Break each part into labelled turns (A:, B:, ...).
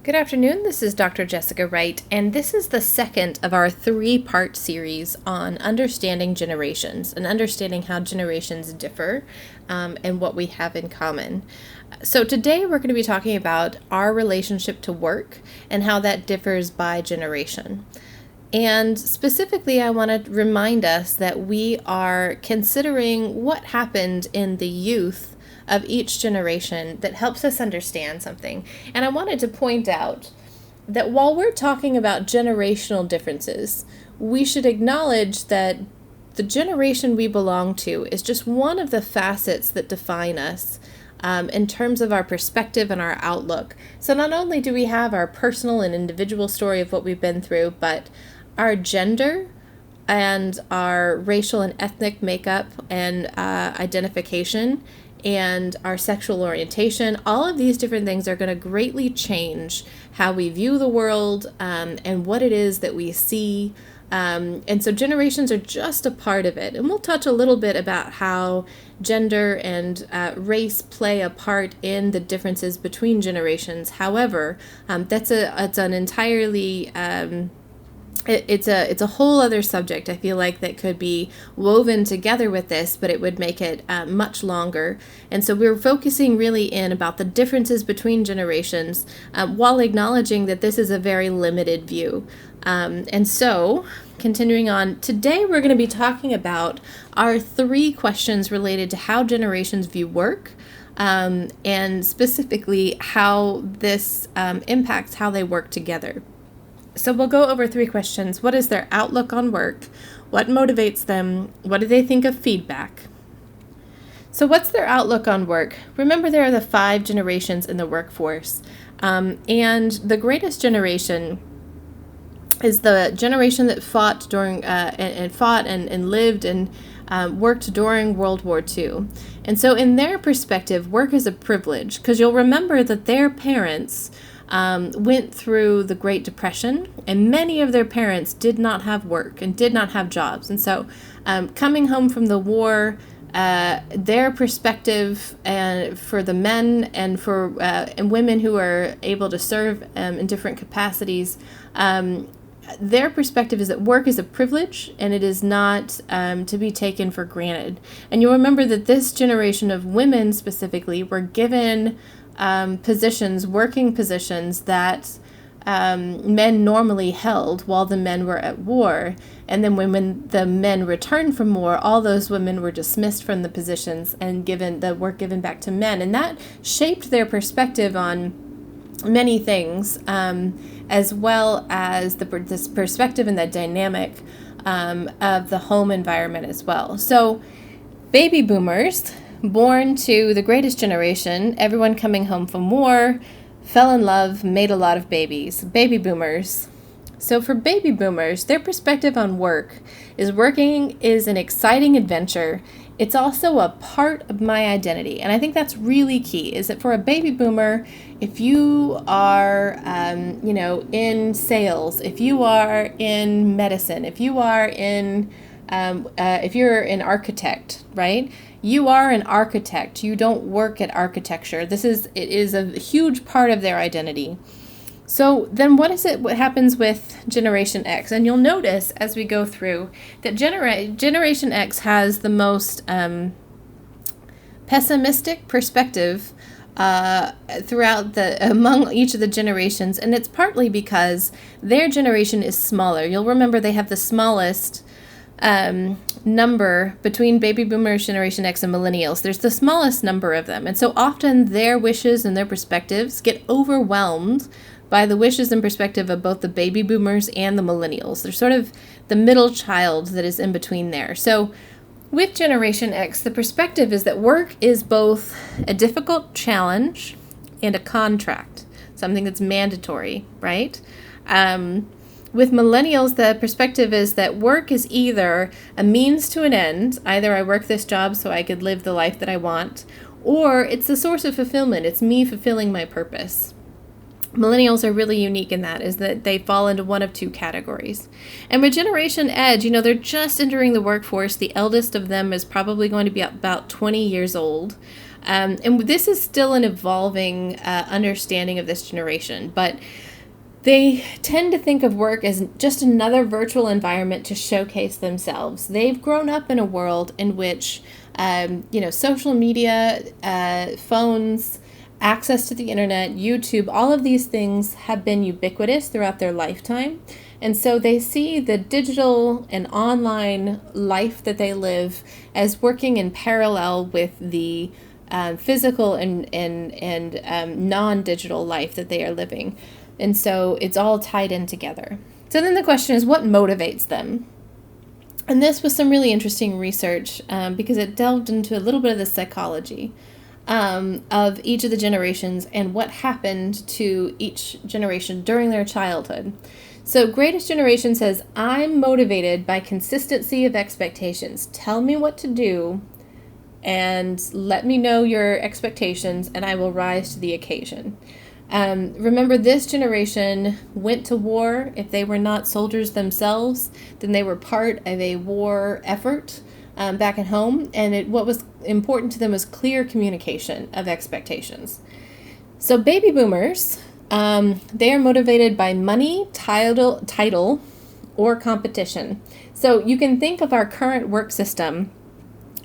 A: Good afternoon, this is Dr. Jessica Wright, and this is the second of our three-part series on understanding generations and understanding how generations differ and what we have in common. So today we're going to be talking about our relationship to work and how that differs by generation. And specifically, I want to remind us that we are considering what happened in the youth of each generation that helps us understand something. And I wanted to point out that while we're talking about generational differences, we should acknowledge that the generation we belong to is just one of the facets that define us in terms of our perspective and our outlook. So not only do we have our personal and individual story of what we've been through, but our gender and our racial and ethnic makeup and identification and our sexual orientation, all of these different things are going to greatly change how we view the world and what it is that we see. And so generations are just a part of it. And we'll touch a little bit about how gender and race play a part in the differences between generations. However, it's an entirely it's a whole other subject, I feel like, that could be woven together with this, but it would make it much longer. And so we're focusing really in about the differences between generations while acknowledging that this is a very limited view. And so, continuing on, today we're going to be talking about our three questions related to how generations view work, and specifically how this impacts how they work together. So we'll go over three questions. What is their outlook on work? What motivates them? What do they think of feedback? So what's their outlook on work? Remember, there are the 5 generations in the workforce. And the greatest generation is the generation that fought during and lived and worked during World War II. And so in their perspective, work is a privilege, because you'll remember that their parents went through the Great Depression, and many of their parents did not have work and did not have jobs. And so coming home from the war, their perspective for the men and for and women who are able to serve in different capacities, their perspective is that work is a privilege and it is not to be taken for granted. And you'll remember that this generation of women specifically were given working positions that men normally held while the men were at war. And then when the men returned from war, all those women were dismissed from the positions and given the work given back to men. And that shaped their perspective on many things, as well as this perspective and the dynamic of the home environment as well. So baby boomers, born to the greatest generation, everyone coming home from war, fell in love, made a lot of babies. Baby boomers. So for baby boomers, their perspective on work is working is an exciting adventure. It's also a part of my identity. And I think that's really key, is that for a baby boomer, if you are, in sales, if you are in medicine, if you are if you're an architect, right? You are an architect. You don't work at architecture. It is a huge part of their identity. So then what happens with Generation X? And you'll notice as we go through that Generation X has the most pessimistic perspective among each of the generations. And it's partly because their generation is smaller. You'll remember they have the smallest number between baby boomers, Generation X, and millennials. There's the smallest number of them. And so often their wishes and their perspectives get overwhelmed by the wishes and perspective of both the baby boomers and the millennials. They're sort of the middle child that is in between there. So with Generation X, the perspective is that work is both a difficult challenge and a contract, something that's mandatory, right? With millennials, the perspective is that work is either a means to an end, either I work this job so I could live the life that I want, or it's a source of fulfillment. It's me fulfilling my purpose. Millennials are really unique in that, is that they fall into one of two categories. And with Generation Edge, they're just entering the workforce. The eldest of them is probably going to be about 20 years old. And this is still an evolving understanding of this generation, but they tend to think of work as just another virtual environment to showcase themselves. They've grown up in a world in which, social media, phones, access to the internet, YouTube, all of these things have been ubiquitous throughout their lifetime. And so they see the digital and online life that they live as working in parallel with the physical and non-digital life that they are living. And so it's all tied in together. So then the question is, what motivates them? And this was some really interesting research because it delved into a little bit of the psychology of each of the generations and what happened to each generation during their childhood. So Greatest Generation says, I'm motivated by consistency of expectations. Tell me what to do and let me know your expectations and I will rise to the occasion. Remember, this generation went to war. If they were not soldiers themselves, then they were part of a war effort back at home. And what was important to them was clear communication of expectations. So baby boomers, they are motivated by money, title, or competition. So you can think of our current work system.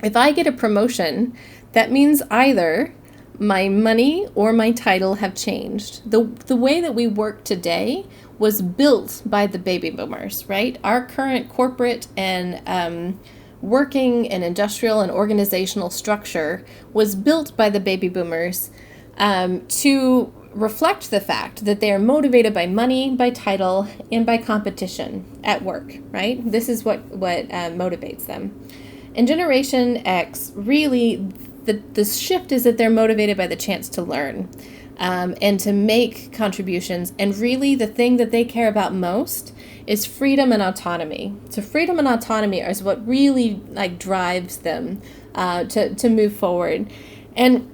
A: If I get a promotion, that means either my money or my title have changed. The way that we work today was built by the baby boomers, right? Our current corporate and working and industrial and organizational structure was built by the baby boomers to reflect the fact that they are motivated by money, by title, and by competition at work, right? This is what motivates them. And Generation X, really, the shift is that they're motivated by the chance to learn and to make contributions. And really, the thing that they care about most is freedom and autonomy. So freedom and autonomy is what really drives them to move forward. And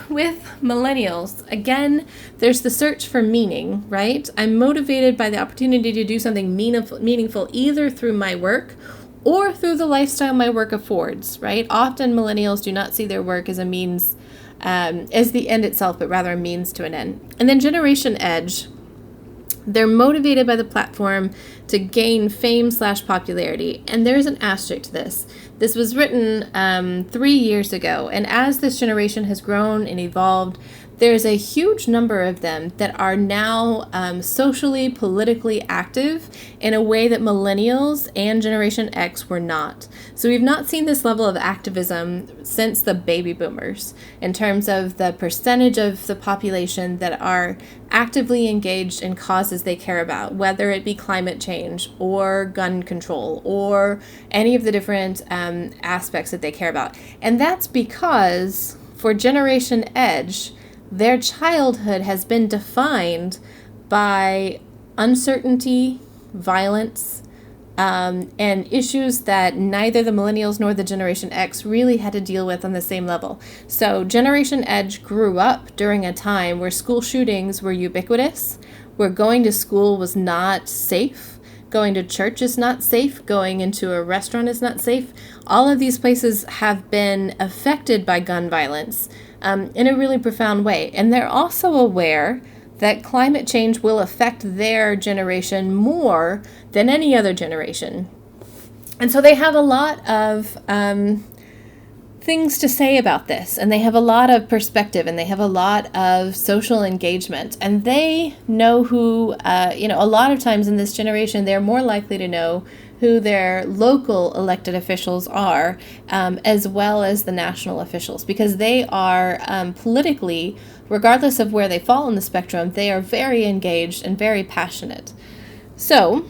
A: with millennials, again, there's the search for meaning, right? I'm motivated by the opportunity to do something meaningful either through my work or through the lifestyle my work affords, right? Often millennials do not see their work as a means, as the end itself, but rather a means to an end. And then Generation Edge, they're motivated by the platform to gain fame/popularity. And there's an asterisk to this. This was written 3 years ago. And as this generation has grown and evolved, there's a huge number of them that are now socially, politically active in a way that millennials and Generation X were not. So we've not seen this level of activism since the baby boomers in terms of the percentage of the population that are actively engaged in causes they care about, whether it be climate change or gun control or any of the different aspects that they care about. And that's because for Generation Edge, their childhood has been defined by uncertainty, violence, and issues that neither the millennials nor the Generation X really had to deal with on the same level. So Generation Edge grew up during a time where school shootings were ubiquitous, where going to school was not safe, going to church is not safe, going into a restaurant is not safe. All of these places have been affected by gun violence in a really profound way. And they're also aware that climate change will affect their generation more than any other generation. And so they have a lot of things to say about this, and they have a lot of perspective, and they have a lot of social engagement, and they know who, a lot of times in this generation, they're more likely to know who their local elected officials are, as well as the national officials, because they are politically, regardless of where they fall in the spectrum, they are very engaged and very passionate. So,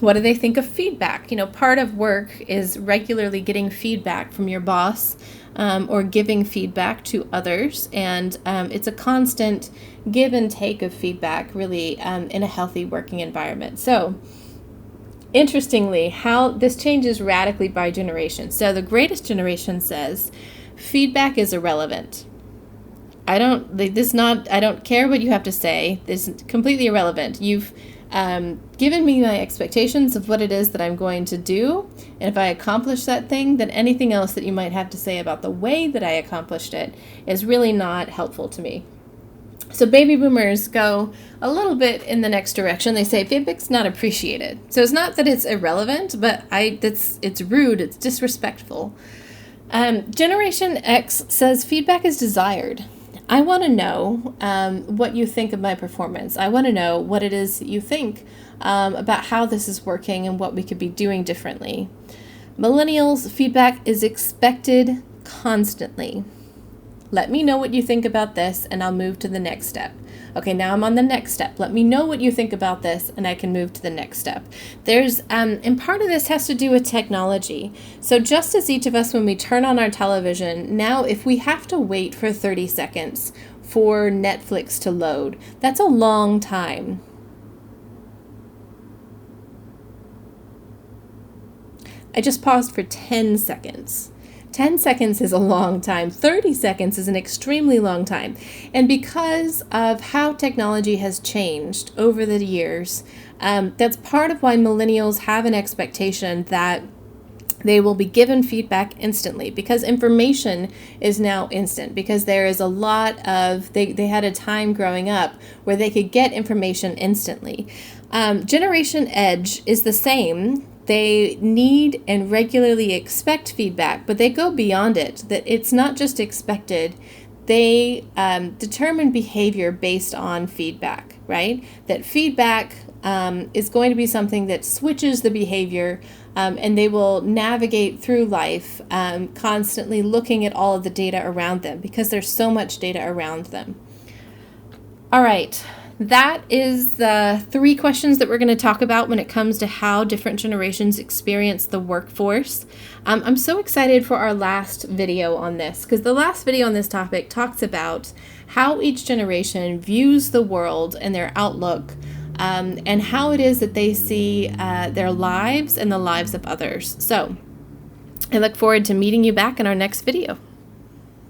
A: what do they think of feedback? Part of work is regularly getting feedback from your boss or giving feedback to others. And it's a constant give and take of feedback, really, in a healthy working environment. So, interestingly, how this changes radically by generation. So the Greatest Generation says feedback is irrelevant. I don't care what you have to say. This is completely irrelevant. given me my expectations of what it is that I'm going to do. And if I accomplish that thing, then anything else that you might have to say about the way that I accomplished it is really not helpful to me. So baby boomers go a little bit in the next direction. They say feedback's not appreciated. So it's not that it's irrelevant, but it's rude, it's disrespectful. Generation X says feedback is desired. I want to know what you think of my performance. I want to know what it is that you think about how this is working and what we could be doing differently. Millennials, feedback is expected constantly. Let me know what you think about this, and I'll move to the next step. Okay, now I'm on the next step. Let me know what you think about this, and I can move to the next step. And part of this has to do with technology. So just as each of us, when we turn on our television, now if we have to wait for 30 seconds for Netflix to load, that's a long time. I just paused for 10 seconds. 10 seconds is a long time. 30 seconds is an extremely long time. And because of how technology has changed over the years, that's part of why millennials have an expectation that they will be given feedback instantly, because information is now instant, because there is a lot of, they had a time growing up where they could get information instantly. Generation Edge is the same. They need and regularly expect feedback, but they go beyond it, that it's not just expected. They determine behavior based on feedback, right? That feedback is going to be something that switches the behavior, and they will navigate through life constantly looking at all of the data around them, because there's so much data around them. All right. That is the 3 questions that we're going to talk about when it comes to how different generations experience the workforce. I'm so excited for our last video on this, because the last video on this topic talks about how each generation views the world and their outlook, and how it is that they see their lives and the lives of others. So I look forward to meeting you back in our next video.